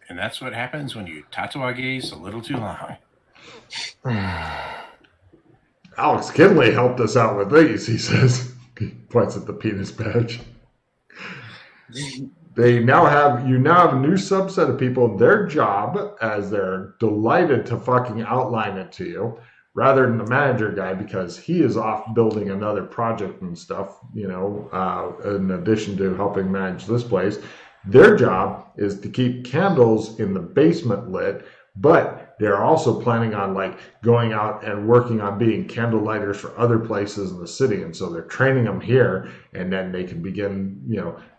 And that's what happens when you tattoo-gaze a little too long. Alex Kinley helped us out with these, he says. He points at the penis badge. You now have a new subset of people. Their job, as they're delighted to fucking outline it to you, rather than the manager guy, because he is off building another project and stuff, in addition to helping manage this place. Their job is to keep candles in the basement lit, but they're also planning on going out and working on being candle lighters for other places in the city. And so they're training them here, and then they can begin,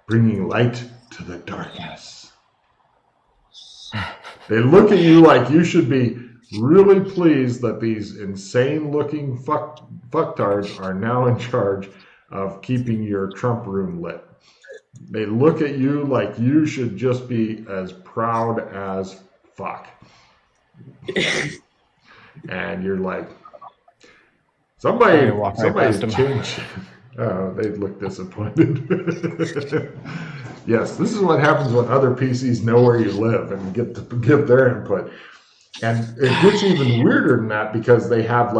bringing light to the darkness. They look at you like you should be really pleased that these insane-looking fucktards are now in charge of keeping your Trump room lit. They look at you like you should just be as proud as fuck. And you're like, somebody's changed. Oh, they look disappointed. Yes, this is what happens when other PCs know where you live and get to give their input. And it gets even weirder than that because they have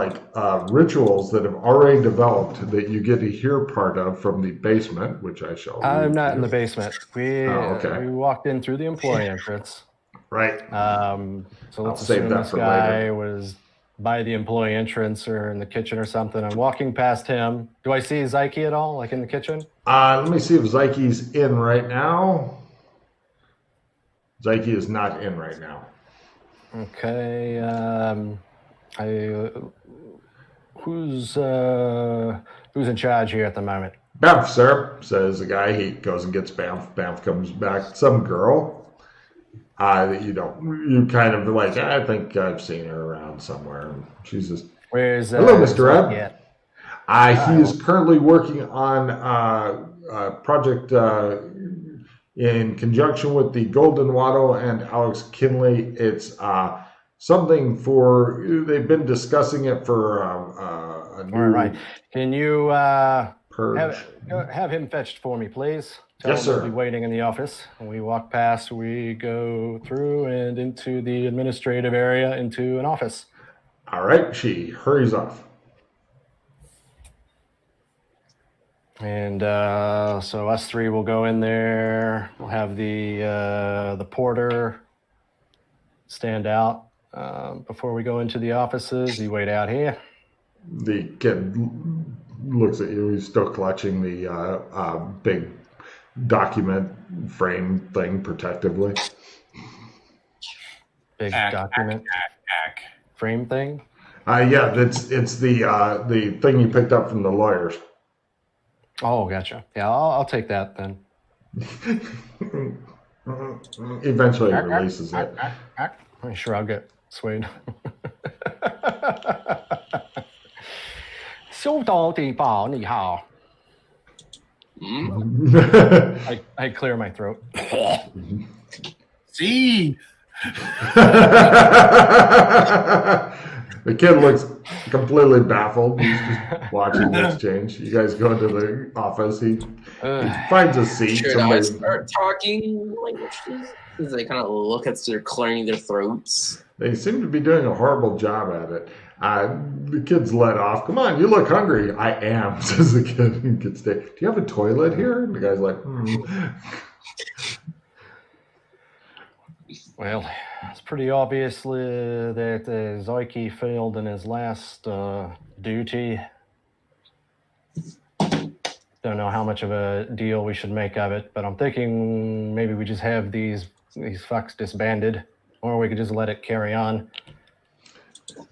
rituals that have already developed that you get to hear part of from the basement, which I shall. I'm not in the basement. We walked in through the employee entrance. Right. So let's assume this guy was by the employee entrance or in the kitchen or something. I'm walking past him. Do I see Zyke at all, in the kitchen? Let me see if Zyke's in right now. Zyke is not in right now. Okay. Who's in charge here at the moment? Banff, sir, says the guy. He goes and gets Banff. Banff comes back. Some girl that you kind of I think I've seen her around somewhere. She's just, where's hello, Mr. Ed. He is currently working on a project in conjunction with the Golden Wattle and Alex Kinley. It's something they've been discussing it for a new... All right. Can you purge. Have him fetched for me, please? Yes, sir. He'll be waiting in the office. When we walk past, we go through and into the administrative area, into an office. All right. She hurries off. And so us three will go in there. We'll have the porter stand out before we go into the offices. You wait out here. The kid looks at you. He's still clutching the big document frame thing protectively. Big document frame thing? Yeah, it's the thing you picked up from the lawyers. Oh, gotcha. Yeah, I'll take that then. Eventually he releases it. I'm sure I'll get swayed. I clear my throat. See? The kid looks completely baffled. He's just watching the exchange. You guys go into the office. He finds a seat. Should I start talking languages? As they kind of look at they're clearing their throats. They seem to be doing a horrible job at it. The kid's let off. Come on, you look hungry. I am, says the kid. Do you have a toilet here? And the guy's like, Well, it's pretty obviously that Zyke failed in his last duty. Don't know how much of a deal we should make of it, but I'm thinking maybe we just have these fucks disbanded, or we could just let it carry on.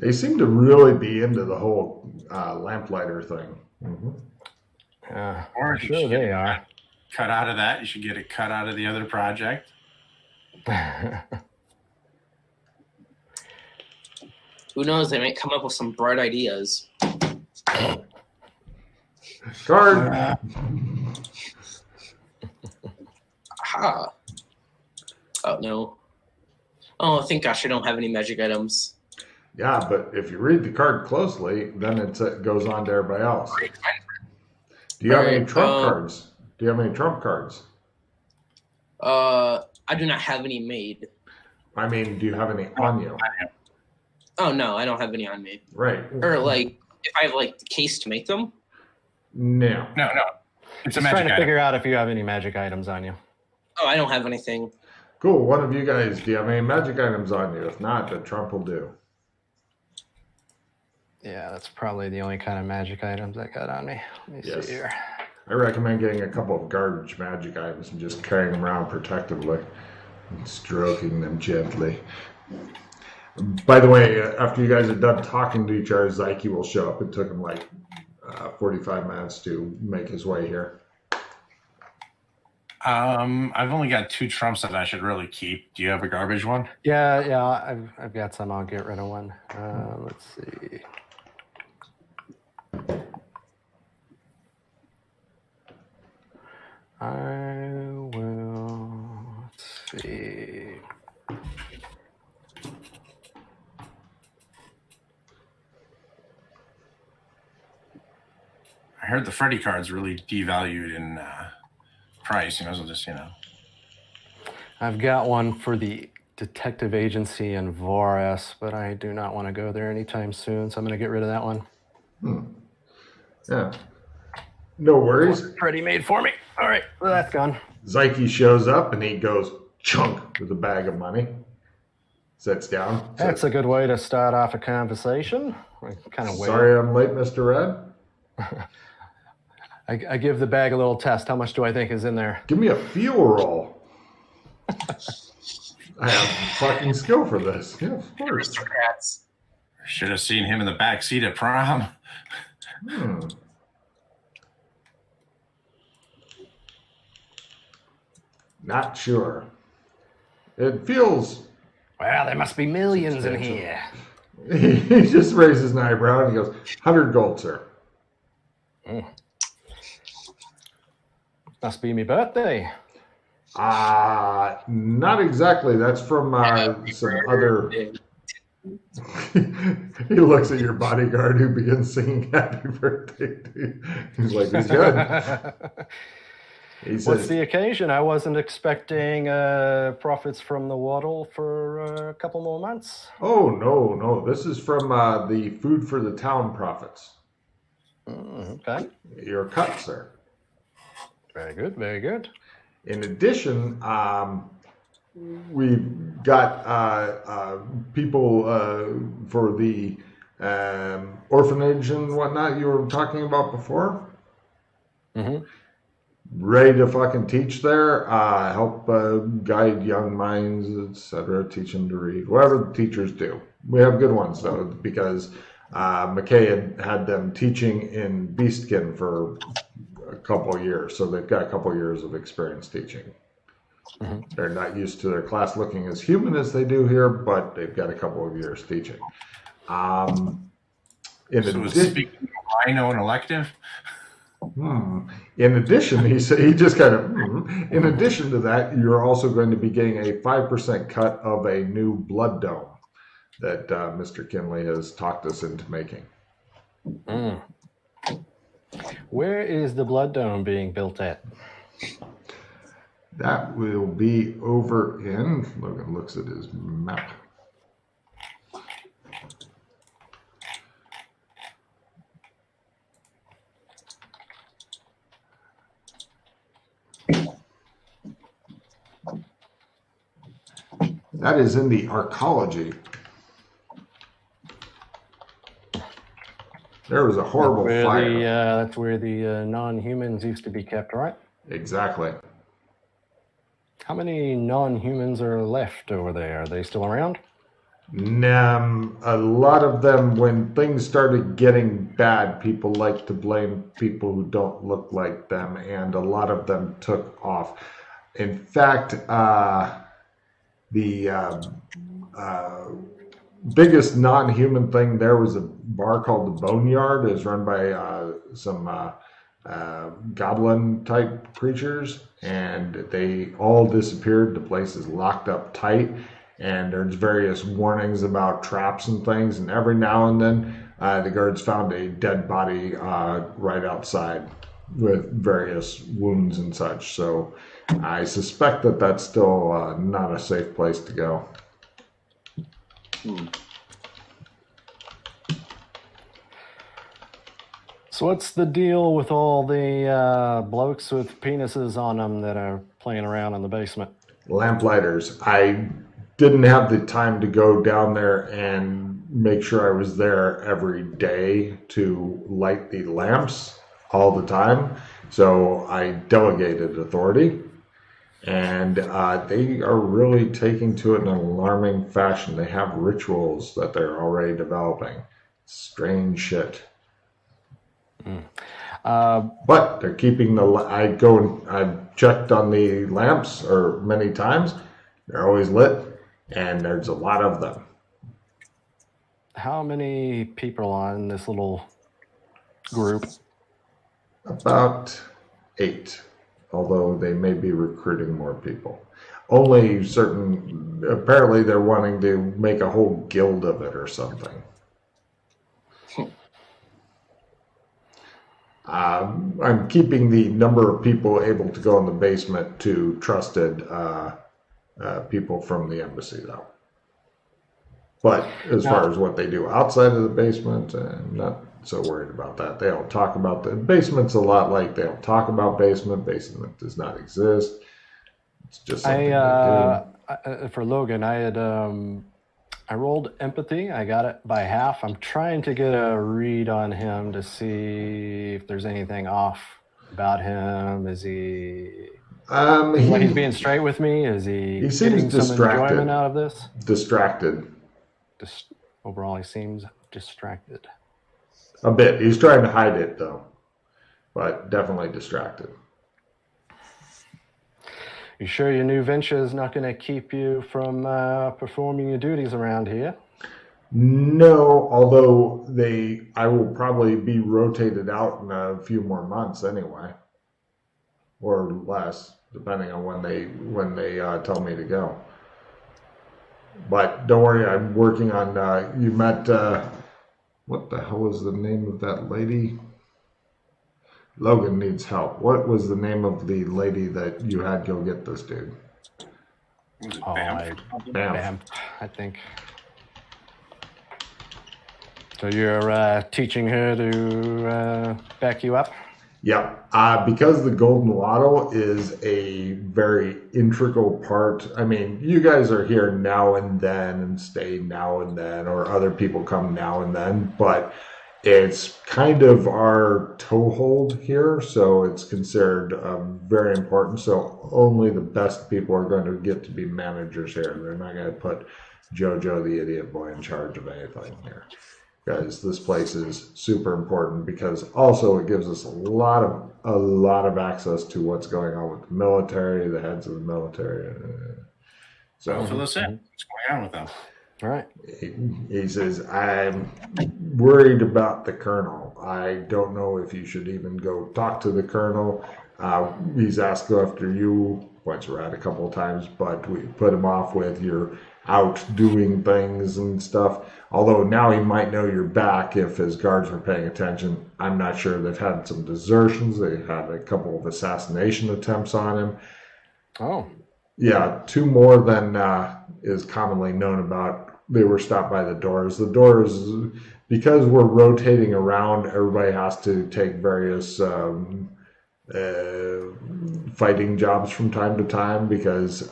They seem to really be into the whole lamplighter thing. Or sure they are. Cut out of that. You should get it cut out of the other project. Who knows? They might come up with some bright ideas. Card. Aha. Oh, no. Oh, thank gosh, I don't have any magic items. Yeah, but if you read the card closely, then it goes on to everybody else. Do you have any trump cards? Do you have any trump cards? I do not have any made. I mean, do you have any on you? Oh no, I don't have any on me. Right. Or like, if I have like the case to make them. No. No. It's a Just magic trying to item. figure out if you have any magic items on you. Oh, I don't have anything. Cool. One of you guys, do you have any magic items on you? If not, the Trump will do. Yeah, that's probably the only kind of magic items I got on me. Let me Yes. see here. I recommend getting a couple of garbage magic items and just carrying them around protectively and stroking them gently. By the way, after you guys are done talking to each other, Zyke will show up. It took him like 45 minutes to make his way here. I've only got 2 trumps that I should really keep. Do you have a garbage one? Yeah, I've got some. I'll get rid of one. Let's see. I will. Let's see. I heard the Freddy card's really devalued in price. So just I've got one for the detective agency in Voras, but I do not want to go there anytime soon, so I'm going to get rid of that one. Yeah. No worries. Already made for me. All right, well, that's gone. Zyke shows up and he goes chunk with a bag of money. Sits down. That's a good way to start off a conversation. Kind of Sorry I'm late, Mr. Red. I give the bag a little test. How much do I think is in there? Give me a fuel roll. I have fucking skill for this. Yeah, of course. Aristocrats. should have seen him in the back seat at prom. Not sure. It feels. Well, there must be millions in here. He just raises an eyebrow and he goes, 100 gold, sir. Must be my birthday. Not exactly. That's from some other. He looks at your bodyguard who begins singing happy birthday to you. He's like, he's good. He says, What's the occasion? I wasn't expecting profits from the waddle for a couple more months. oh, no. This is from the Food for the Town profits. Okay. Your cut, sir. Very good, very good. In addition, we've got people for the orphanage and whatnot you were talking about before. Mm-hmm. Ready to fucking teach there, help guide young minds, etc., teach them to read, whatever the teachers do. We have good ones, though, because McKay had them teaching in Beastkin for a couple of years, so they've got a couple of years of experience teaching. Mm-hmm. They're not used to their class looking as human as they do here, but they've got a couple of years teaching. So is speaking rhino an elective? In addition, he said, he just kind of, in addition to that, you're also going to be getting a 5% cut of a new blood dome that Mr. Kinley has talked us into making. Where is the blood dome being built at? That will be over in, Logan looks at his map. That is in the archaeology. There was a horrible fire. That's where the non-humans used to be kept, right? Exactly. How many non-humans are left over there? Are they still around? A lot of them, when things started getting bad, people like to blame people who don't look like them, and a lot of them took off. In fact, the biggest non-human thing there was a bar called the Boneyard. It was run by some goblin type creatures, and they all disappeared. The place is locked up tight, and there's various warnings about traps and things, and every now and then the guards found a dead body right outside with various wounds and such. So I suspect that that's still not a safe place to go. So what's the deal with all the blokes with penises on them that are playing around in the basement? Lamplighters. I didn't have the time to go down there and make sure I was there every day to light the lamps all the time. So I delegated authority. And they are really taking to it in an alarming fashion. They have rituals that they're already developing. Strange shit. But they're keeping I go and I've checked on the lamps or many times. They're always lit, and there's a lot of them. How many people on this little group? About 8, although they may be recruiting more people. Only certain, apparently they're wanting to make a whole guild of it or something. I'm keeping the number of people able to go in the basement to trusted people from the embassy, though. But as far as what they do outside of the basement, I'm not so worried about that. They don't talk about the basement's a lot like they don't talk about basement. Basement does not exist. It's just something they do. For Logan, I had I rolled empathy. I got it by half. I'm trying to get a read on him to see if there's anything off about him. Is he? When he's being straight with me, is he? He seems getting distracted. Some enjoyment out of this? Distracted. Overall, he seems distracted. A bit. He's trying to hide it though, but definitely distracted. You sure your new venture is not going to keep you from performing your duties around here? No, although I will probably be rotated out in a few more months anyway, or less, depending on when they tell me to go. But don't worry, I'm working on. You met what the hell was the name of that lady? Logan needs help. What was the name of the lady that you had go get this dude? Was it Bam. Bam, I think. So you're teaching her to back you up? Yeah, because the Golden Waddle is a very integral part. I mean, you guys are here now and then and stay now and then, or other people come now and then, but it's kind of our toehold here, so it's considered very important. So only the best people are going to get to be managers here. They're not going to put JoJo the idiot boy in charge of anything here. Guys, this place is super important because also it gives us a lot of access to what's going on with the military, the heads of the military. So fill us in. What's going on with them? All right. He says, I'm worried about the colonel. I don't know if you should even go talk to the colonel. He's asked after you once we're at a couple of times, but we put him off with you're out doing things and stuff. Although now he might know you're back if his guards were paying attention. I'm not sure. They've had some desertions. They had a couple of assassination attempts on him. Oh. Yeah, 2 more than is commonly known about. They were stopped by the doors. The doors, because we're rotating around, everybody has to take various fighting jobs from time to time because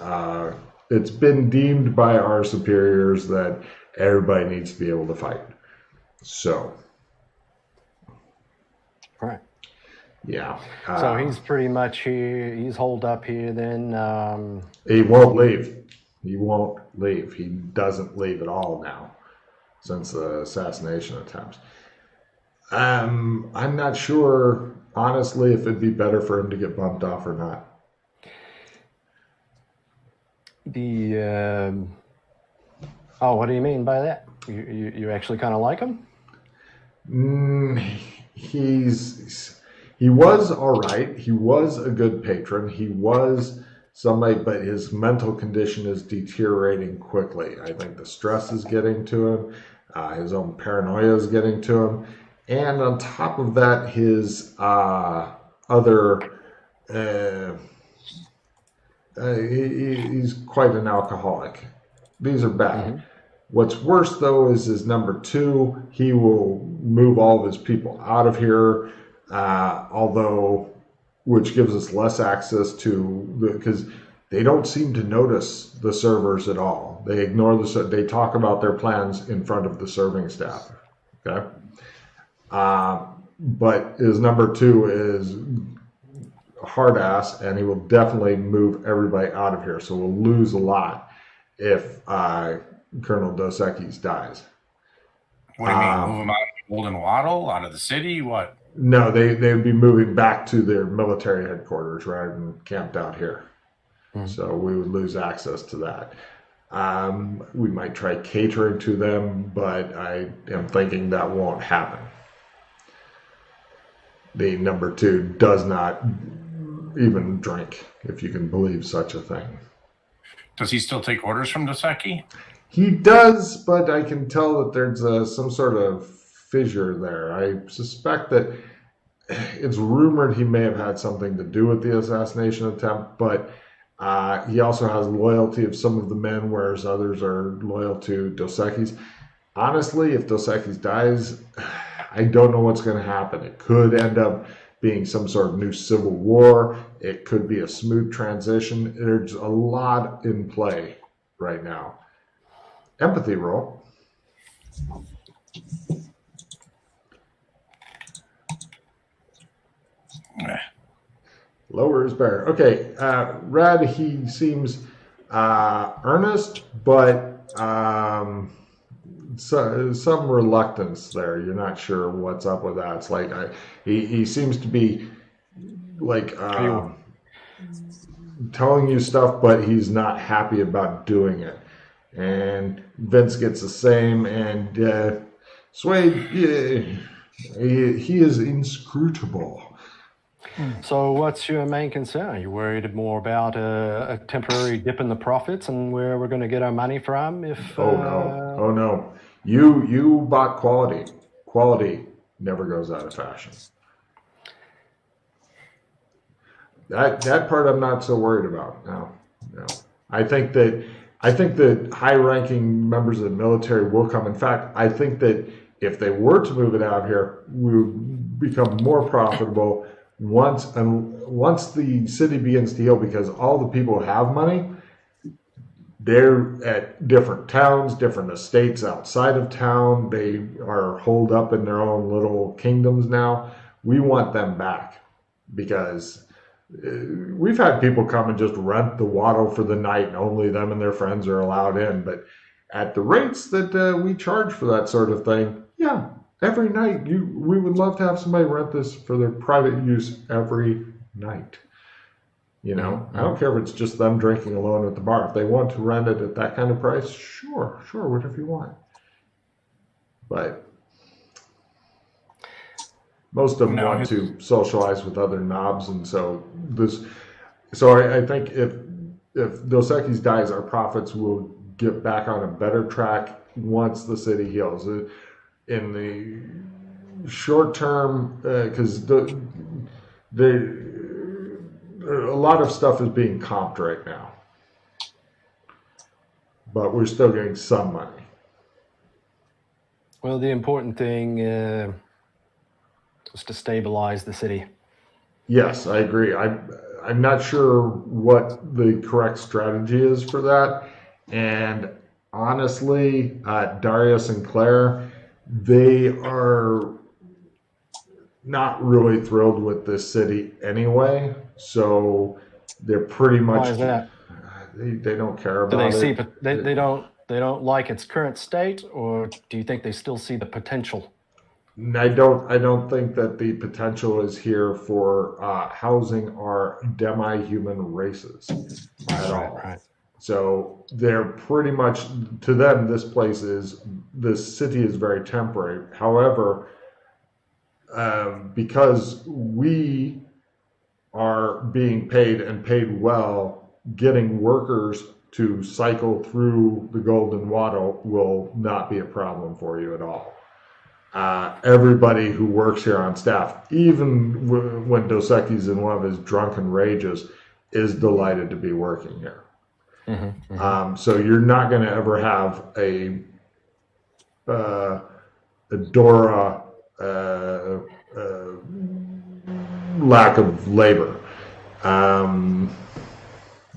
it's been deemed by our superiors that everybody needs to be able to fight. So. All right. Yeah. So he's pretty much here. He's holed up here then. He won't leave. He won't leave. He doesn't leave at all now since the assassination attempts. I'm not sure, honestly, if it'd be better for him to get bumped off or not. What do you mean by that? You actually kind of like him? He was all right. He was a good patron. He was somebody, but his mental condition is deteriorating quickly. I think the stress is getting to him. His own paranoia is getting to him. And on top of that, his he's quite an alcoholic. These are bad. What's worse, though, is number 2. He will move all of his people out of here, which gives us less access to because they don't seem to notice the servers at all. They ignore they talk about their plans in front of the serving staff. Okay. But his number 2 is hard ass, and he will definitely move everybody out of here. So we'll lose a lot if Colonel Dos Equis dies. What do you mean? Move them out of Golden Waddle, out of the city? What? No, they would be moving back to their military headquarters rather than camped out here. So we would lose access to that. We might try catering to them, but I am thinking that won't happen. The number 2 does not even drink, if you can believe such a thing. Does he still take orders from Dos Equis? He does, but I can tell that there's some sort of fissure there. I suspect that it's rumored he may have had something to do with the assassination attempt, but he also has loyalty of some of the men, whereas others are loyal to Dos Equis. Honestly, if Dos Equis dies, I don't know what's going to happen. It could end up being some sort of new civil war. It could be a smooth transition. There's a lot in play right now. Empathy roll. Lower is better. Okay, Rad, he seems earnest, but some reluctance there. You're not sure what's up with that. It's like he seems to be like telling you stuff, but he's not happy about doing it. And Vince gets the same, and Swade, he is inscrutable. So what's your main concern? Are you worried more about a temporary dip in the profits and where we're going to get our money from? Oh no. You bought quality. Quality never goes out of fashion. That part I'm not so worried about. No. I think that high-ranking members of the military will come. In fact, I think that if they were to move it out here, we would become more profitable once the city begins to heal, because all the people who have money, they're at different towns, different estates outside of town. They are holed up in their own little kingdoms now. We want them back, because we've had people come and just rent the Watto for the night, and only them and their friends are allowed in. But at the rates that we charge for that sort of thing, yeah, every night we would love to have somebody rent this for their private use every night. You know, I don't care if it's just them drinking alone at the bar. If they want to rent it at that kind of price, sure, whatever you want. But most of them want to socialize with other knobs, and so I think if Dos Equis dies, our profits will get back on a better track once the city heals. In the short term, because a lot of stuff is being comped right now, but we're still getting some money. Well, the important thing is to stabilize the city. Yes, I agree. I'm not sure what the correct strategy is for that, and honestly, Darius and Claire, they are not really thrilled with this city anyway, so they're pretty much. Why is that? They don't care about it. They don't like its current state, or do you think they still see the potential? I don't think that the potential is here for housing our demi-human races at all. Right. So they're pretty much, to them, this city is very temporary. However, because we are being paid and paid well, getting workers to cycle through the Golden Watto will not be a problem for you at all. Everybody who works here on staff, even when Dos Equis is in one of his drunken rages, is delighted to be working here. So you're not going to ever have a Adora lack of labor,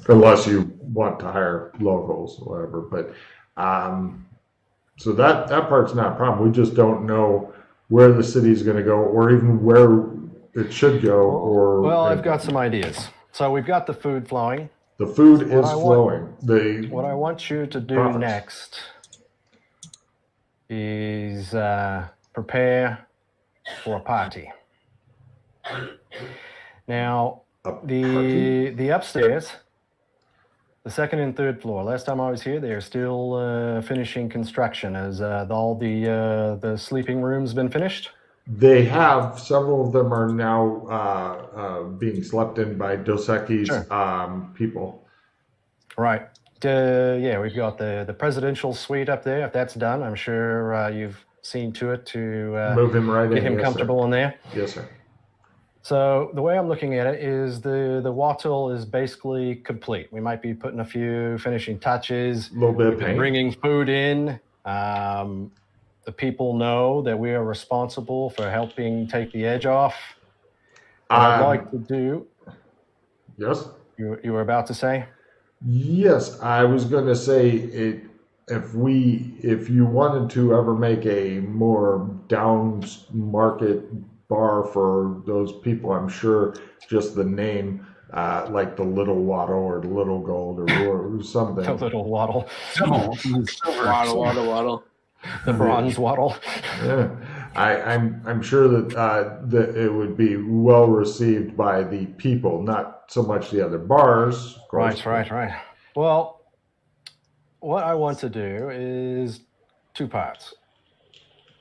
unless you want to hire locals or whatever. But so that part's not a problem. We just don't know where the city's going to go, or even where it should go. Or well, I've got some ideas. So we've got the food flowing. The food is flowing. What I want you to do profits. next is prepare for a party. Now, the upstairs, the second and third floor. Last time I was here, they're still finishing construction. Has all the sleeping rooms been finished? They have. Several of them are now being slept in by Dos Equis people. Right. Yeah, we've got the presidential suite up there. If that's done, I'm sure you've seen to it to move him right get in. him Yes, comfortable sir. in there. Yes, sir. So the way I'm looking at it is the wattle is basically complete. We might be putting a few finishing touches. A little bit of We've been paint. bringing food in. The people know that we are responsible for helping take the edge off. What I'd like to do. Yes. You were about to say? Yes, I was going to say it. If you wanted to ever make a more down market bar for those people, I'm sure just the name, like the Little Wattle or the Little Gold or something. The Little Wattle. Waddle. The Bronze Wattle. Yeah, I'm sure that it would be well received by the people, not so much the other bars. Of course. Right. Well, what I want to do is two parts.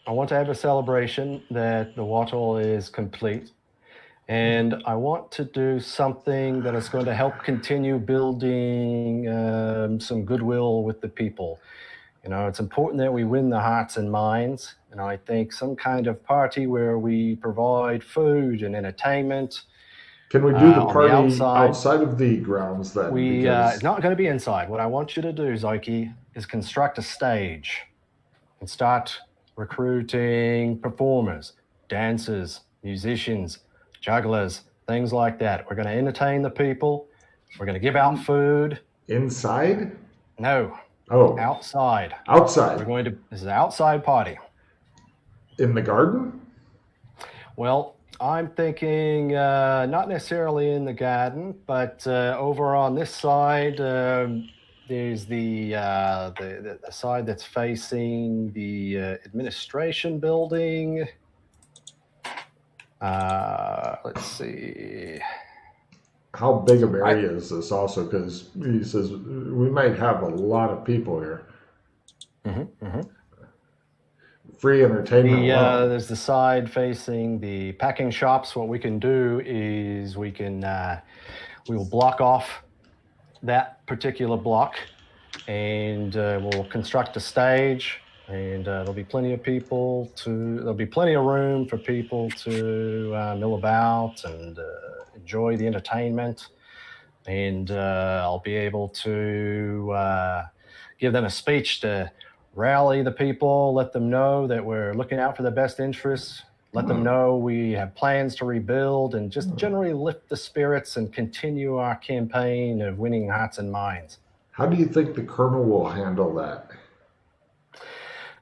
I want to have a celebration that the wattle is complete, and I want to do something that is going to help continue building some goodwill with the people. You know, it's important that we win the hearts and minds. And I think some kind of party where we provide food and entertainment. Can we do the party outside of the grounds then? It's not going to be inside. What I want you to do, Zyke, is construct a stage and start recruiting performers, dancers, musicians, jugglers, things like that. We're going to entertain the people. We're going to give out food. Inside? No. Oh. Outside. Outside. This is an outside party. In the garden? Well, I'm thinking not necessarily in the garden, but over on this side, there's the side that's facing the administration building. Let's see. How big of area is this also? Because he says we might have a lot of people here. Free entertainment. There's the side facing the packing shops. What we can do is we will block off that particular block, and we'll construct a stage, and there'll be plenty of room for people to mill about and enjoy the entertainment. And I'll be able to give them a speech to rally the people, let them know that we're looking out for their best interests, let them know we have plans to rebuild, and just generally lift the spirits and continue our campaign of winning hearts and minds. How do you think the Colonel will handle that?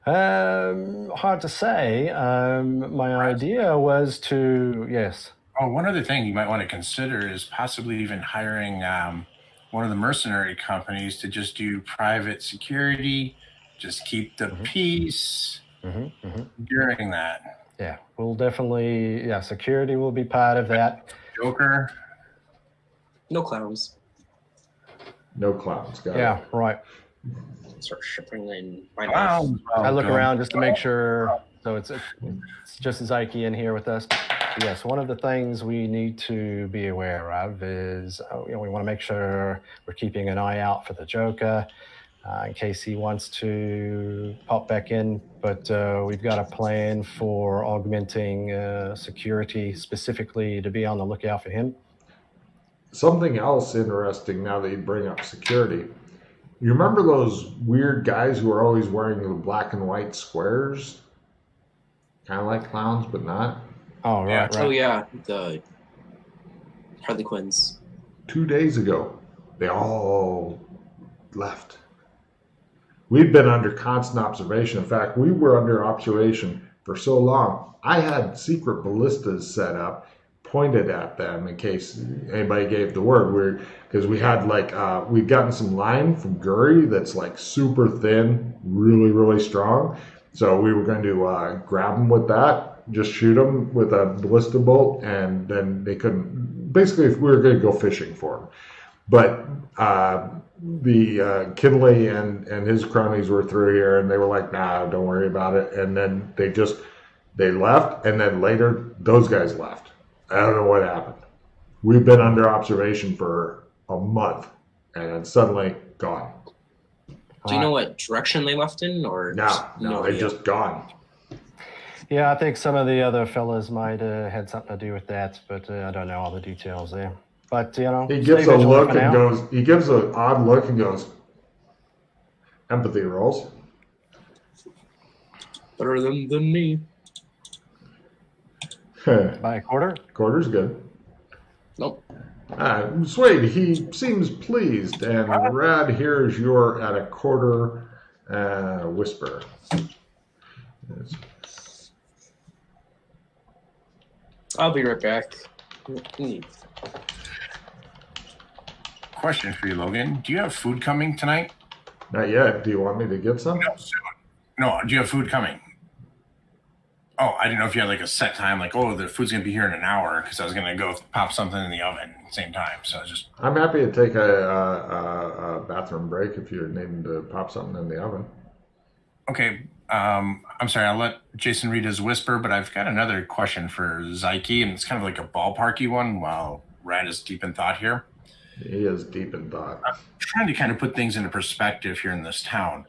Hard to say. My idea was to, yes. Oh, one other thing you might want to consider is possibly even hiring one of the mercenary companies to just do private security, just keep the peace during that. Yeah, we'll definitely, security will be part of that. Joker. No clowns. No clowns, got Yeah, it. Right. Start shipping in my Clowns. I look around just to make sure, so it's just Zyke in here with us. Yes, one of the things we need to be aware of is, we want to make sure we're keeping an eye out for the Joker in case he wants to pop back in. But we've got a plan for augmenting security specifically to be on the lookout for him. Something else interesting now that you bring up security. You remember those weird guys who are always wearing the black and white squares? Kind of like clowns, but not. Oh, right, Oh right. yeah, the Harley Quinns. 2 days ago, they all left. We'd been under constant observation. In fact, we were under observation for so long. I had secret ballistas set up, pointed at them in case anybody gave the word. Because we had we'd gotten some line from Guri that's like super thin, really really strong. So we were going to grab them with that, just shoot them with a ballista bolt, and then they couldn't. Basically, if we were going to go fishing for them, but the Kinley and his cronies were through here, and they were like, "Nah, don't worry about it." And then they left, and then later those guys left. I don't know what happened. We've been under observation for a month, and suddenly gone. Do you know what direction they left in, or No, they just gone. Yeah, I think some of the other fellas might have had something to do with that, but I don't know all the details there. But, he gives a look and goes, he gives an odd look and goes, empathy rolls. Better than me. By a quarter? Quarter's good. Nope. Swade, he seems pleased, and Rad hears you're at a quarter whisper. I'll be right back. Question for you, Logan. Do you have food coming tonight? Not yet. Do you want me to get some? No, soon. No, do you have food coming? Oh, I didn't know if you had like a set time, like, oh, the food's going to be here in an hour, because I was going to go pop something in the oven at the same time. So I'm happy to take a bathroom break if you're needing to pop something in the oven. Okay. I'm sorry, I'll let Jason read his whisper, but I've got another question for Zyke, and it's kind of like a ballparky one while Rad is deep in thought here. He is deep in thought. I'm trying to kind of put things into perspective here in this town.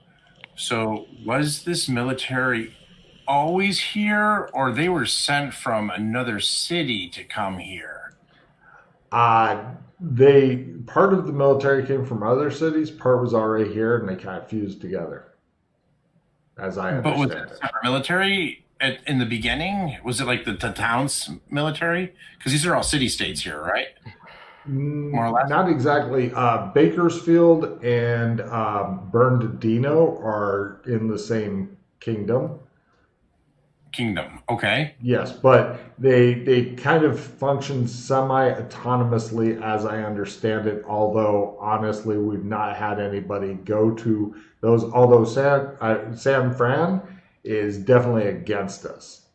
So was this military always here, or they were sent from another city to come here? Part of the military came from other cities, part was already here, and they kind of fused together, as I understand but was it separate military in the beginning? Was it like the town's military? Because these are all city-states here, right? More or less? Not exactly. Bakersfield and Bernardino are in the same kingdom. Okay. Yes, but they kind of function semi-autonomously, as I understand it, although honestly we've not had anybody go to those, although San Fran is definitely against us.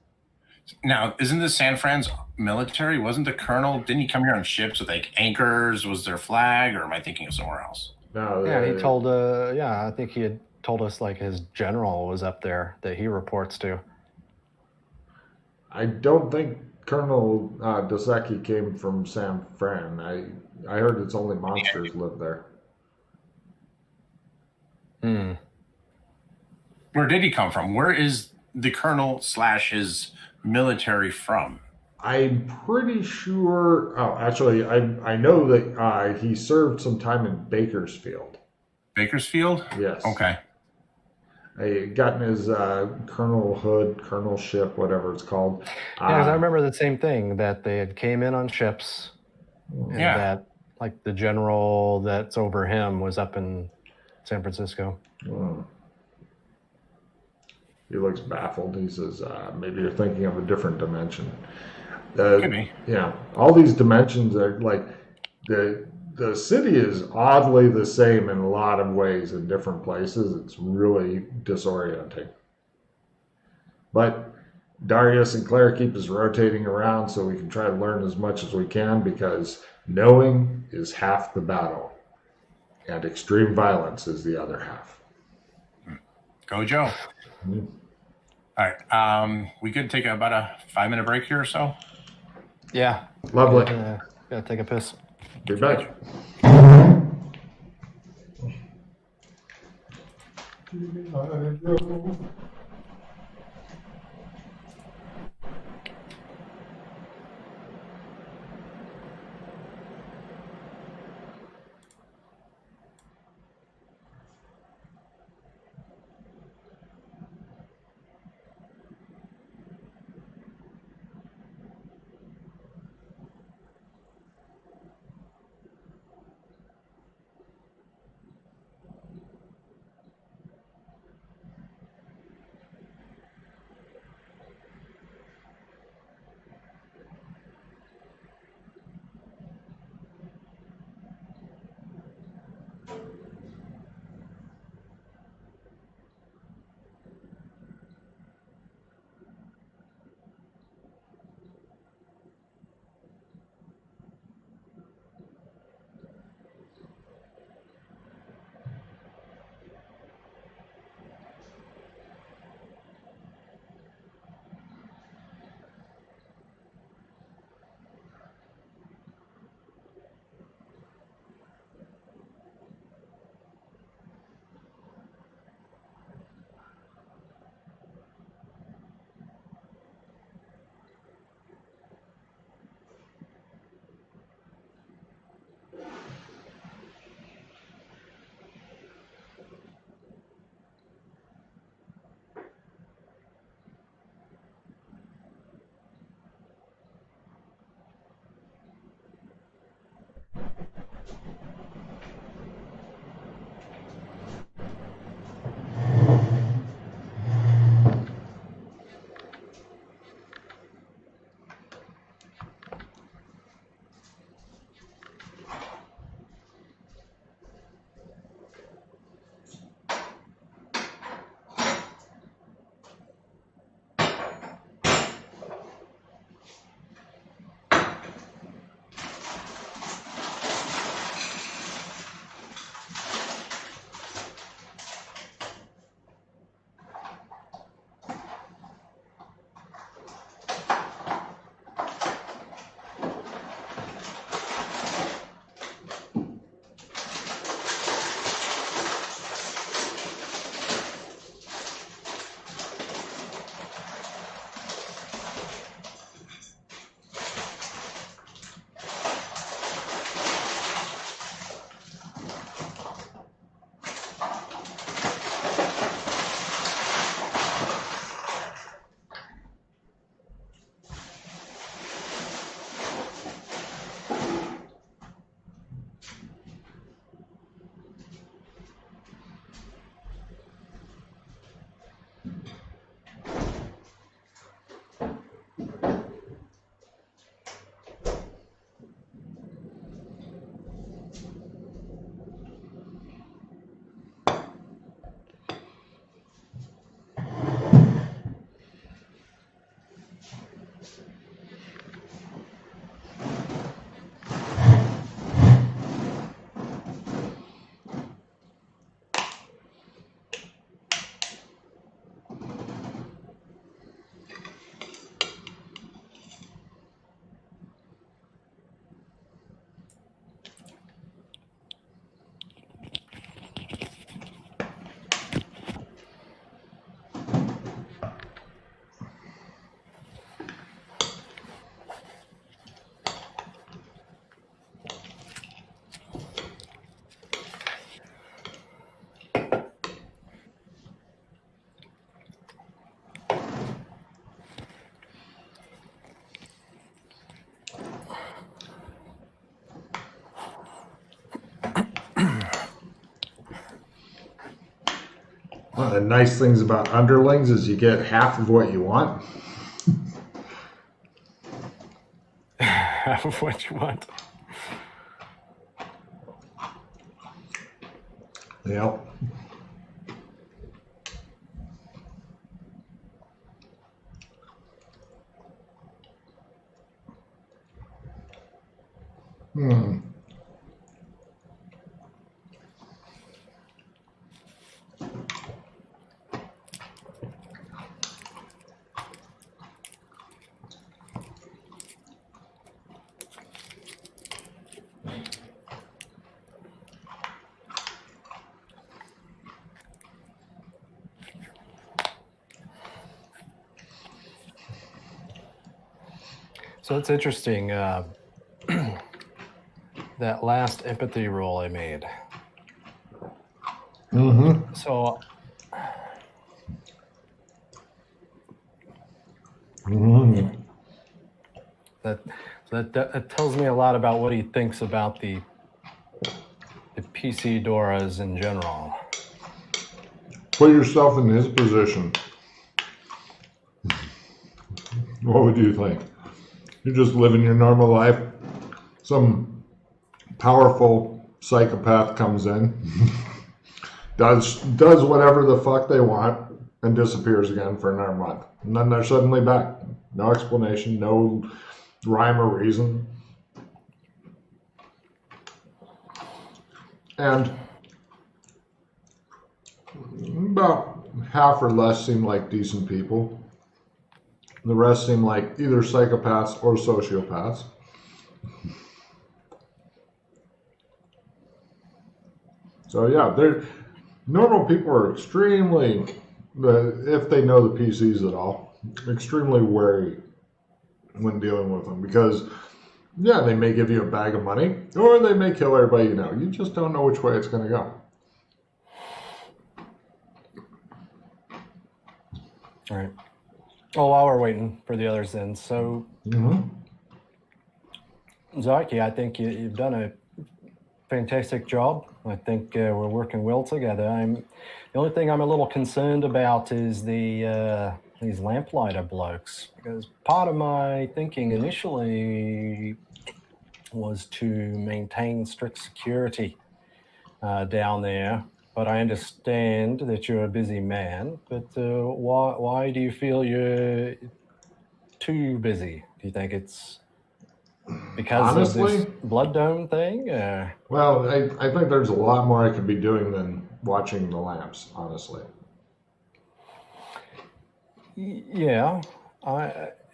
Now, isn't this San Fran's military? Wasn't the colonel, didn't he come here on ships with like anchors? Was their flag, or am I thinking of somewhere else? No, Yeah, he told, I think he had told us like his general was up there that he reports to. I don't think Colonel Dosecki came from San Fran. I heard it's only monsters live there. Where did he come from? Where is the colonel / his military from? I'm pretty sure. Oh, actually, I know that he served some time in Bakersfield. Bakersfield? Yes. Okay. I gotten his colonelship, whatever it's called. Yeah, because I remember the same thing, that they had came in on ships, and that like the general that's over him was up in San Francisco. He looks baffled. He says, maybe you're thinking of a different dimension. Could be. Yeah, all these dimensions are like the city is oddly the same in a lot of ways in different places. It's really disorienting. But Darius and Claire keep us rotating around so we can try to learn as much as we can, because knowing is half the battle and extreme violence is the other half. Go, Joe. Mm-hmm. All right. We could take about a 5-minute break here or so. Yeah. Lovely. Gotta take a piss. Be back. One of the nice things about underlings is you get half of what you want. Half of what you want. Yep. So it's interesting, that last empathy roll I made. Mm-hmm. So that tells me a lot about what he thinks about the PC Doras in general. Put yourself in his position. What would you think? You're just living your normal life. Some powerful psychopath comes in, does whatever the fuck they want, and disappears again for another month. And then they're suddenly back. No explanation, no rhyme or reason. And about half or less seem like decent people. The rest seem like either psychopaths or sociopaths. So yeah, normal people are extremely, if they know the PCs at all, extremely wary when dealing with them because, yeah, they may give you a bag of money or they may kill everybody you know. You just don't know which way it's going to go. All right. Oh, while we're waiting for the others then, so Zaki, I think you've done a fantastic job. I think we're working well together. The only thing I'm a little concerned about is these lamplighter blokes, because part of my thinking initially was to maintain strict security down there. But I understand that you're a busy man. But why do you feel you're too busy? Do you think it's because Honestly, of this blood dome thing? Well, I think there's a lot more I could be doing than watching the lamps, honestly. Yeah,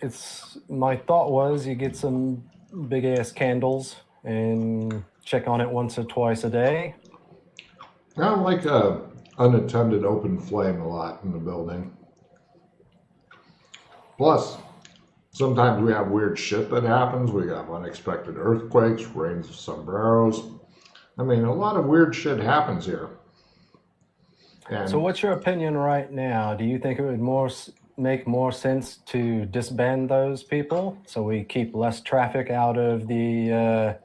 it's my thought was you get some big ass candles and check on it once or twice a day. I like a unattended open flame a lot in the building. Plus, sometimes we have weird shit that happens. We have unexpected earthquakes, rains of sombreros. I mean, a lot of weird shit happens here. And so what's your opinion right now? Do you think it would make more sense to disband those people so we keep less traffic out of the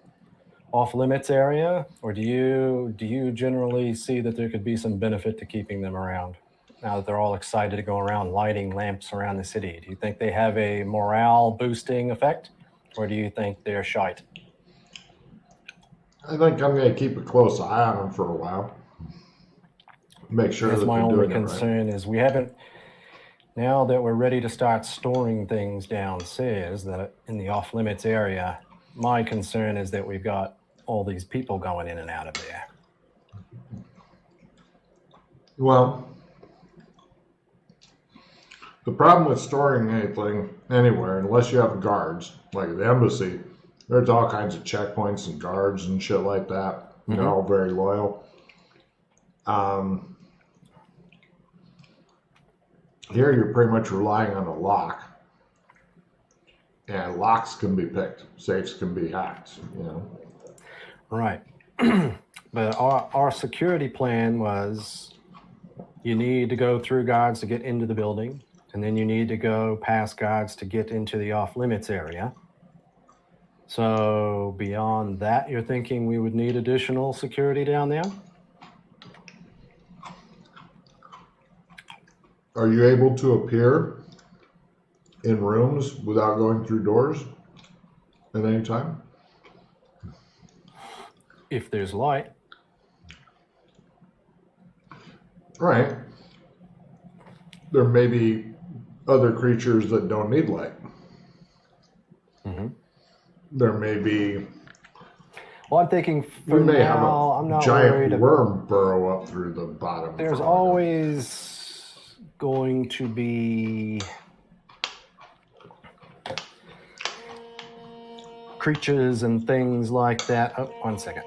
off-limits area? Or do you generally see that there could be some benefit to keeping them around now that they're all excited to go around lighting lamps around the city? Do you think they have a morale-boosting effect, or do you think they're shite? I think I'm going to keep a close eye on them for a while. Make sure That's that my they're only doing concern it right. is we haven't, now that we're ready to start storing things downstairs that in the off-limits area, my concern is that we've got all these people going in and out of there. Well, the problem with storing anything anywhere, unless you have guards, like at the embassy, there's all kinds of checkpoints and guards and shit like that. Mm-hmm. They're all very loyal. Here you're pretty much relying on a lock. And locks can be picked. Safes can be hacked, you know. Right. But our security plan was you need to go through guards to get into the building, and then you need to go past guards to get into the off-limits area. So beyond that, you're thinking we would need additional security down there? Are you able to appear in rooms without going through doors at any time? If there's light. Right. There may be other creatures that don't need light. Mm-hmm. There may be. Well, I'm thinking for you may now, have I'm not giant worm burrow up through the bottom. There's always going to be creatures and things like that. Oh, one second.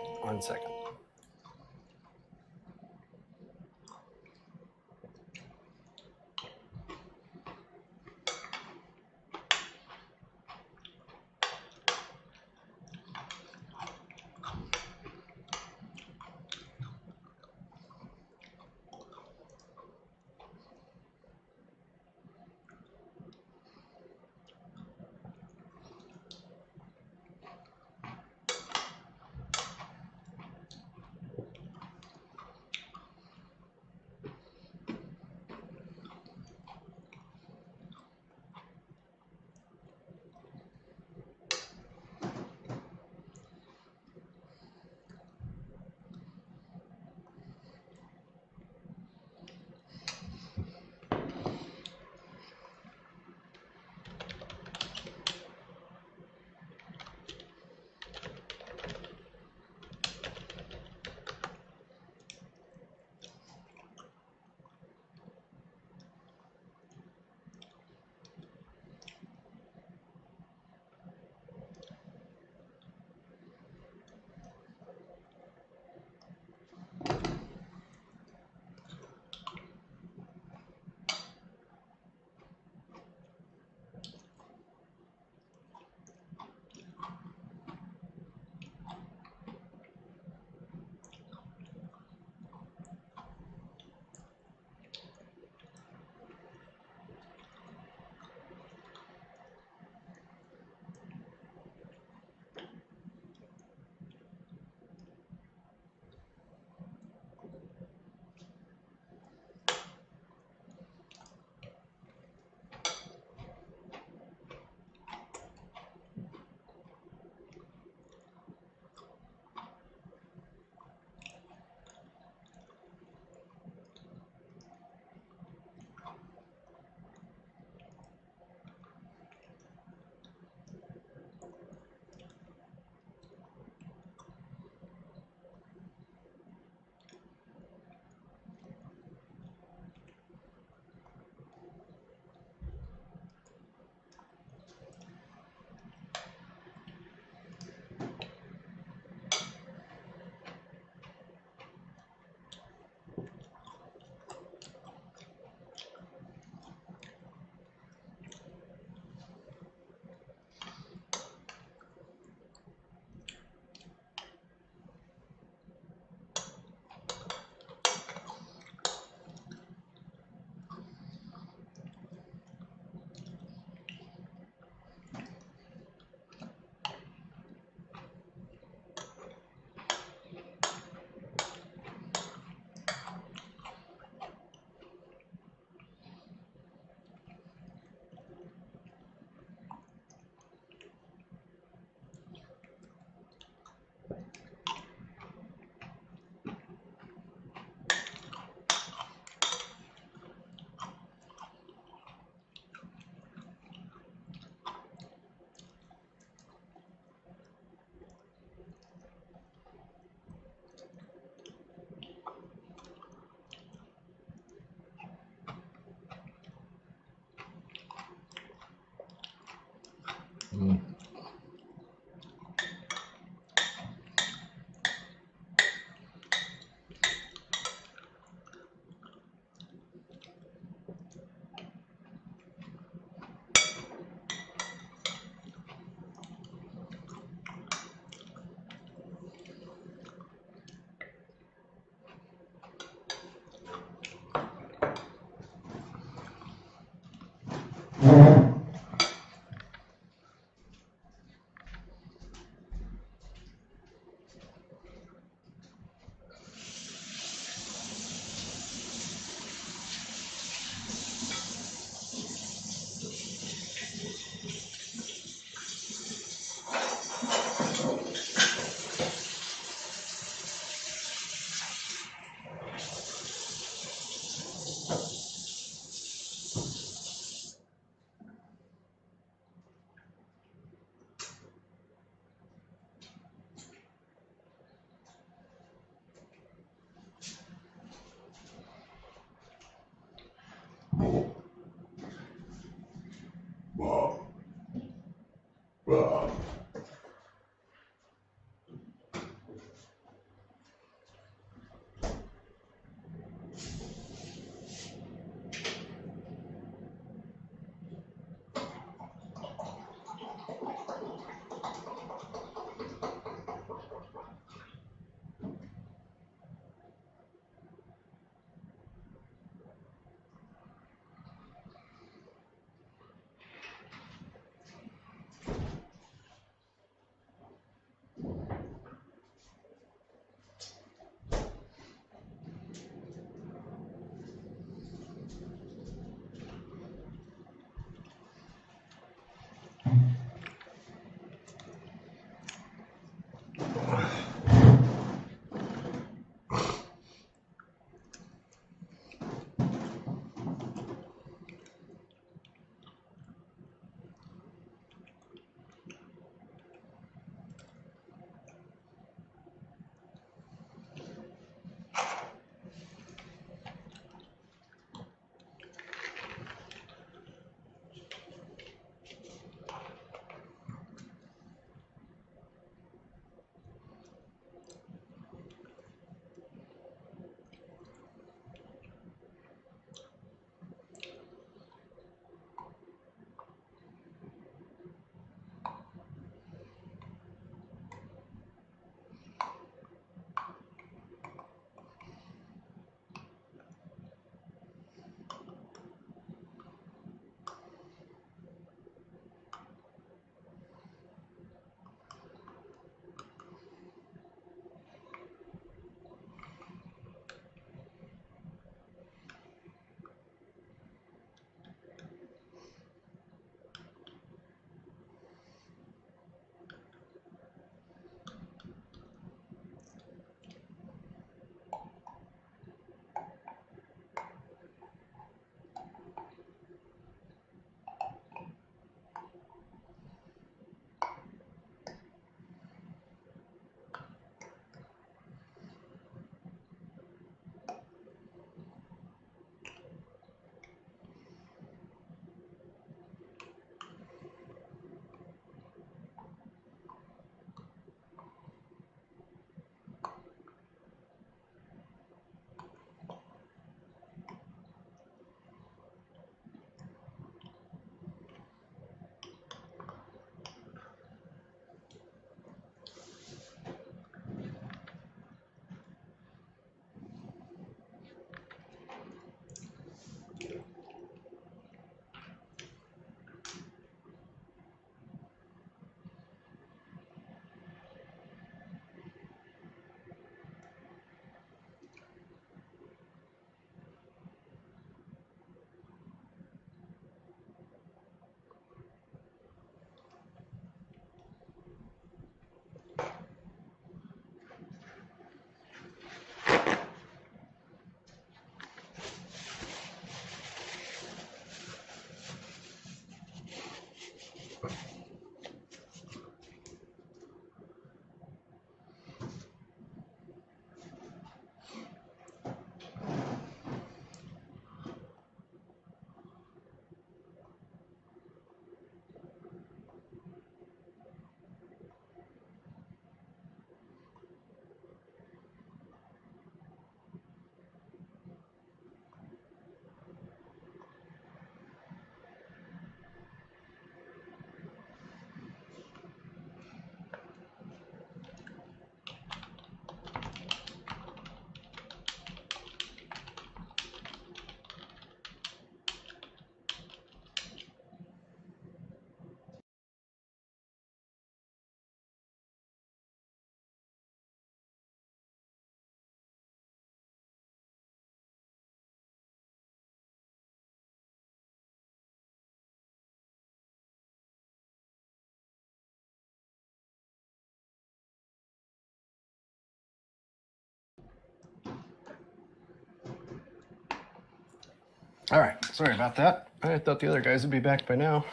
All right. Sorry about that. I thought the other guys would be back by now.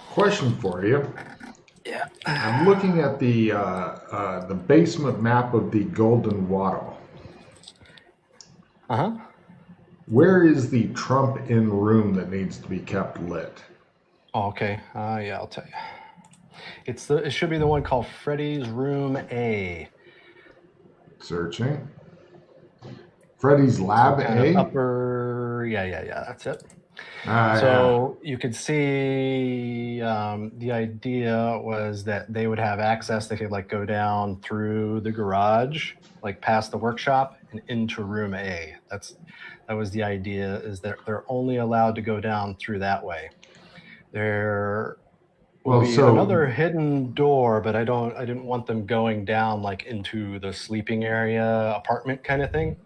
Question for you. Yeah. I'm looking at the basement map of the Golden Wattle. Uh-huh. Where is the Trump-in room that needs to be kept lit? Oh, okay. Yeah, I'll tell you. It should be the one called Freddy's Room A. Searching. Freddy's Lab A? Upper, yeah, that's it. So you could see the idea was that they would have access. They could like go down through the garage, like past the workshop and into room A. That was the idea, is that they're only allowed to go down through that way. There will be another hidden door, but I didn't want them going down like into the sleeping area apartment kind of thing.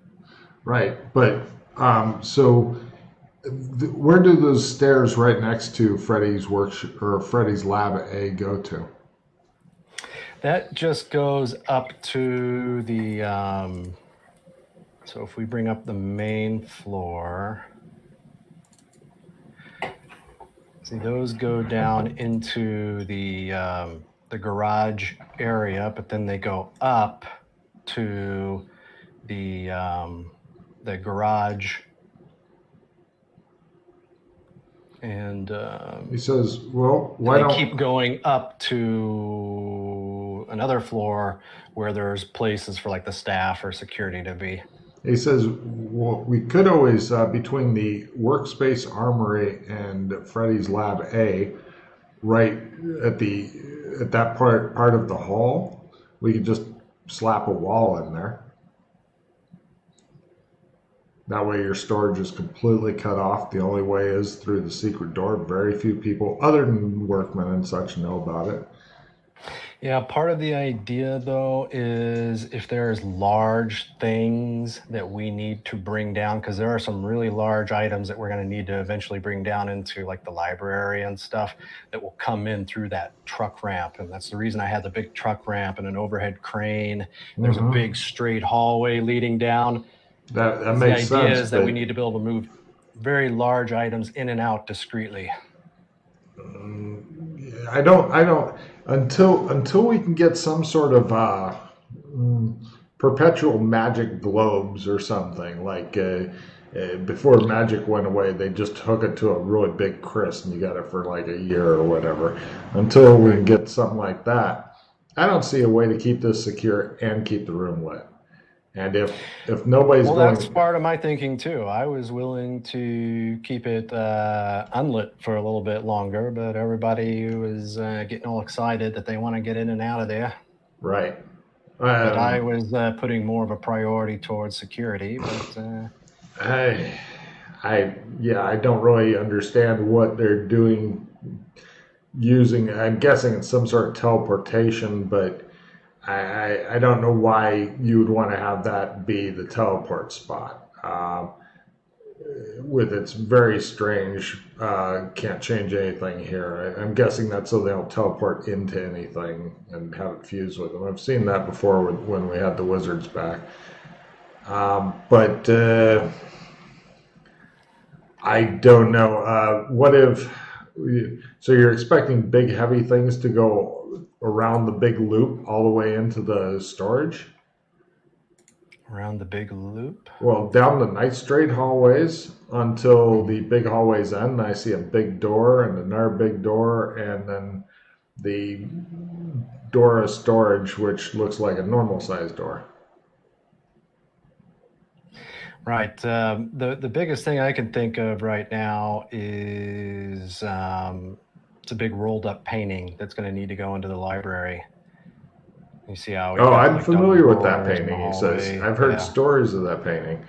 Right, but where do those stairs right next to Freddy's Freddy's Lab A go to? That just goes up to the. So if we bring up the main floor, see those go down into the garage area, but then they go up to the garage. And he says, "Well, why don't keep going up to another floor where there's places for like the staff or security to be?" He says, "Well, we could always between the workspace armory and Freddy's Lab A, right at that part of the hall, we could just slap a wall in there. That way your storage is completely cut off. The only way is through the secret door. Very few people, other than workmen and such, know about it." Yeah, part of the idea, though, is if there's large things that we need to bring down, because there are some really large items that we're going to need to eventually bring down into like the library and stuff that will come in through that truck ramp. And that's the reason I had the big truck ramp and an overhead crane. There's a big straight hallway leading down. That makes sense. The idea is that we need to be able to move very large items in and out discreetly. I don't until we can get some sort of perpetual magic globes or something like before magic went away, they just hook it to a really big Chris and you got it for like a year or whatever. Until we can get something like that, I don't see a way to keep this secure and keep the room lit. And if nobody's that's part of my thinking too. I was willing to keep it unlit for a little bit longer, but everybody was getting all excited that they want to get in and out of there. Right. But I was putting more of a priority towards security. But I don't really understand what they're doing. I'm guessing it's some sort of teleportation, but I don't know why you would want to have that be the teleport spot. With its very strange, can't change anything here. I'm guessing that's so they don't teleport into anything and have it fuse with them. I've seen that before when we had the wizards back. But I don't know. What if... So you're expecting big, heavy things to go around the big loop all the way into the storage? Around the big loop? Well, down the night straight hallways until the big hallways end. I see a big door and another big door, and then the door of storage, which looks like a normal size door. Right. The biggest thing I can think of right now is it's a big rolled up painting that's going to need to go into the library. You see how? I'm familiar with that painting. He says, I've heard stories of that painting.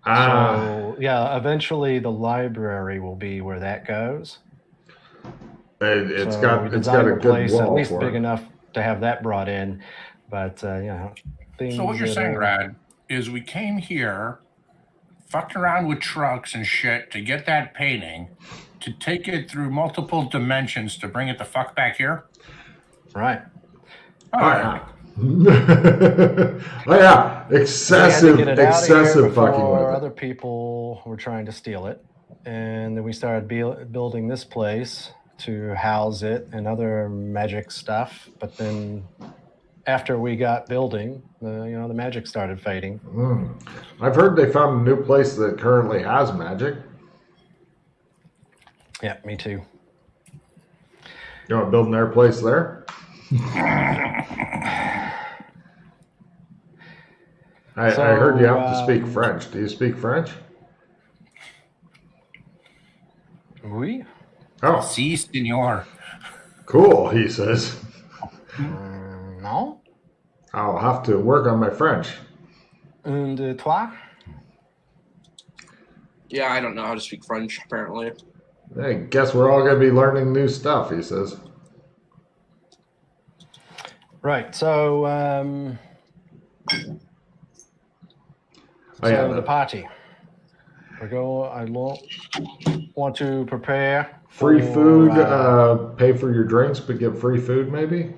So eventually the library will be where that goes. It's got a good place wall, at least big enough to have that brought in. But so what you're saying, Brad, is we came here, fucked around with trucks and shit to get that painting, to take it through multiple dimensions to bring it the fuck back here? Right. All right. Oh yeah, excessive fucking with it. Other people were trying to steal it, and then we started building this place to house it and other magic stuff. But then, after we got building, the magic started fading. I've heard they found a new place that currently has magic. Yeah, me too. You want to build another place there? I heard you have to speak French. Do you speak French? Oui. Oh. Si, senor. Cool, he says. No. I'll have to work on my French. And toi? Yeah, I don't know how to speak French, apparently. I guess we're all going to be learning new stuff, he says. Right, so the party. I want to prepare free food, pay for your drinks, but get free food maybe?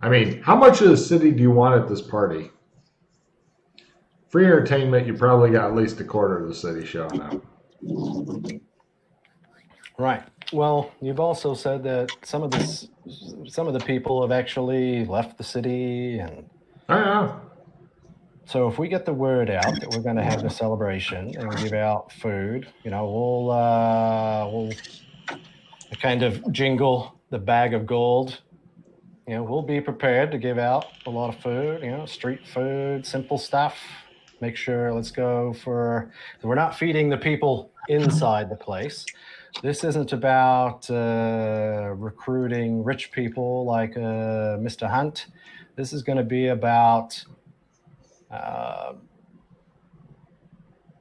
I mean, how much of the city do you want at this party? Free entertainment, you probably got at least a quarter of the city showing up. Right. Well, you've also said that some of the people have actually left the city, and so if we get the word out that we're going to have the celebration and give out food, we'll kind of jingle the bag of gold. We'll be prepared to give out a lot of food. Street food, simple stuff. Make sure. Let's go for. We're not feeding the people inside the place. This isn't about recruiting rich people like Mr. Hunt. This is going to be about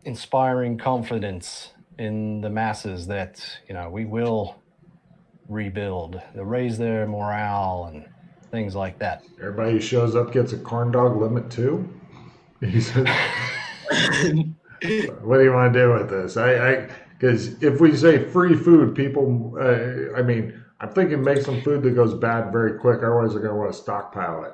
inspiring confidence in the masses that, we will rebuild, to raise their morale and things like that. Everybody who shows up gets a corn dog limit too? He said, what do you want to do with this? Because if we say free food, people, I'm thinking make some food that goes bad very quick. Otherwise, they're going to want to stockpile it.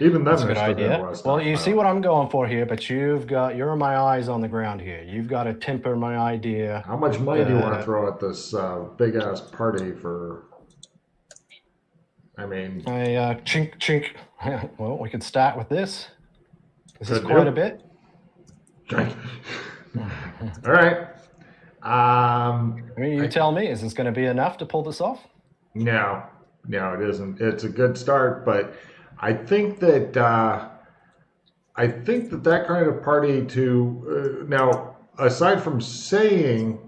Even then, that's a good idea. Well, you see what I'm going for here, but you're my eyes on the ground here. You've got to temper my idea. How much money do you want to throw at this big ass party for? Chink, chink. Well, we could start with this. This is quite a bit. All right. You tell me, is this going to be enough to pull this off? No, it isn't. It's a good start, but I think that that kind of party now, aside from saying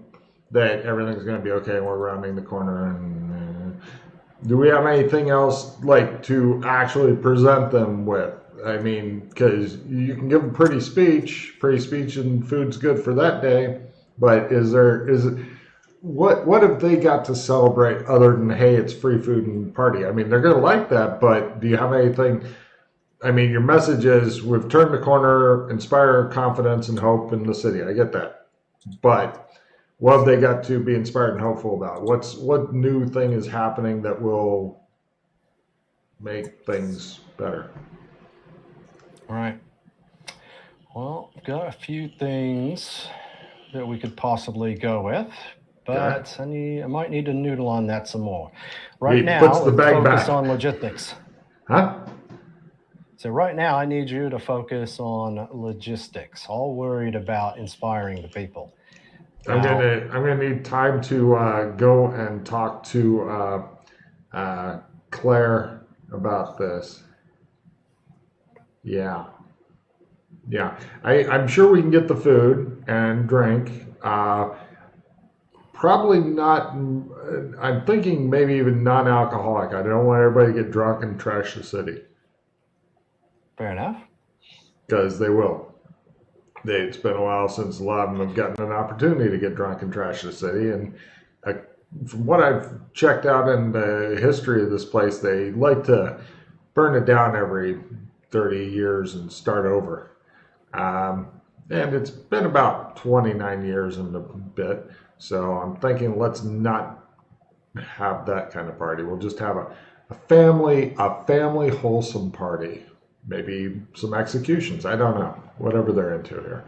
that everything's going to be okay and we're rounding the corner, and do we have anything else like to actually present them with? I mean, because you can give them pretty speech and food's good for that day, but what have they got to celebrate other than, hey, it's free food and party? I mean, they're going to like that, but do you have anything? I mean, your message is we've turned the corner, inspire confidence and hope in the city. I get that. But what have they got to be inspired and hopeful about? What new thing is happening that will make things better? All right. Well, I've got a few things that we could possibly go with, but I might need to noodle on that some more. Right now, let's focus on logistics. Huh? So right now, I need you to focus on logistics. All worried about inspiring the people. I'm gonna need time to go and talk to Claire about this. Yeah. I'm sure we can get the food and drink. Probably not. I'm thinking maybe even non-alcoholic. I don't want everybody to get drunk and trash the city. Fair enough. Because they will. It's been a while since a lot of them have gotten an opportunity to get drunk and trash the city. And from what I've checked out in the history of this place, they like to burn it down every 30 years and start over. And it's been about 29 years and a bit. So I'm thinking let's not have that kind of party. We'll just have a family wholesome party. Maybe some executions. I don't know. Whatever they're into here.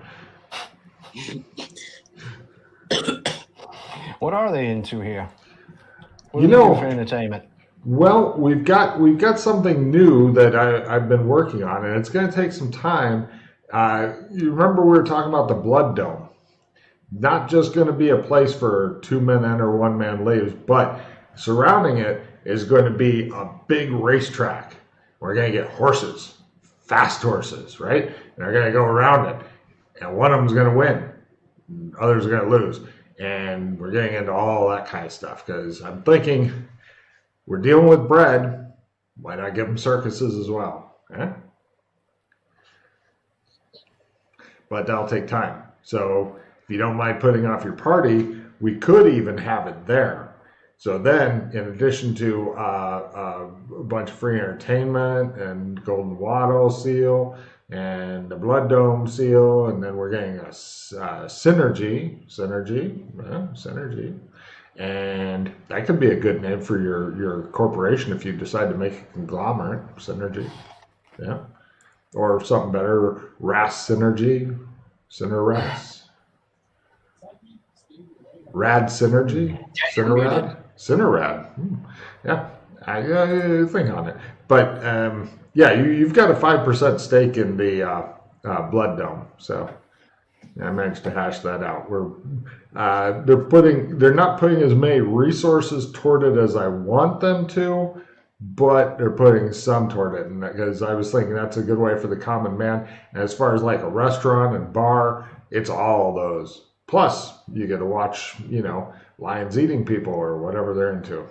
What are they into here? What do they do for entertainment? Well, we've got something new that I've been working on, and it's going to take some time. You remember we were talking about the Blood Dome? Not just going to be a place for 2 men enter, 1 man leaves, but surrounding it, is going to be a big racetrack. We're going to get horses, fast horses, right? And they're going to go around it. And one of them's going to win. Others are going to lose. And we're getting into all that kind of stuff because I'm thinking we're dealing with bread. Why not give them circuses as well? Eh? But that'll take time. So if you don't mind putting off your party, we could even have it there. So then, in addition to a bunch of free entertainment and Golden Wattle seal and the Blood Dome seal, and then we're getting a synergy, and that could be a good name for your corporation if you decide to make a conglomerate, synergy, yeah, or something better, RAS synergy, Cinerras, Rad synergy, Cinerrad. Yeah, I think on it. But yeah, you've got a 5% stake in the Blood Dome. So I managed to hash that out. They're not putting as many resources toward it as I want them to, but they're putting some toward it. And because I was thinking that's a good way for the common man. And as far as like a restaurant and bar, it's all those. Plus, you get to watch, lions eating people or whatever they're into.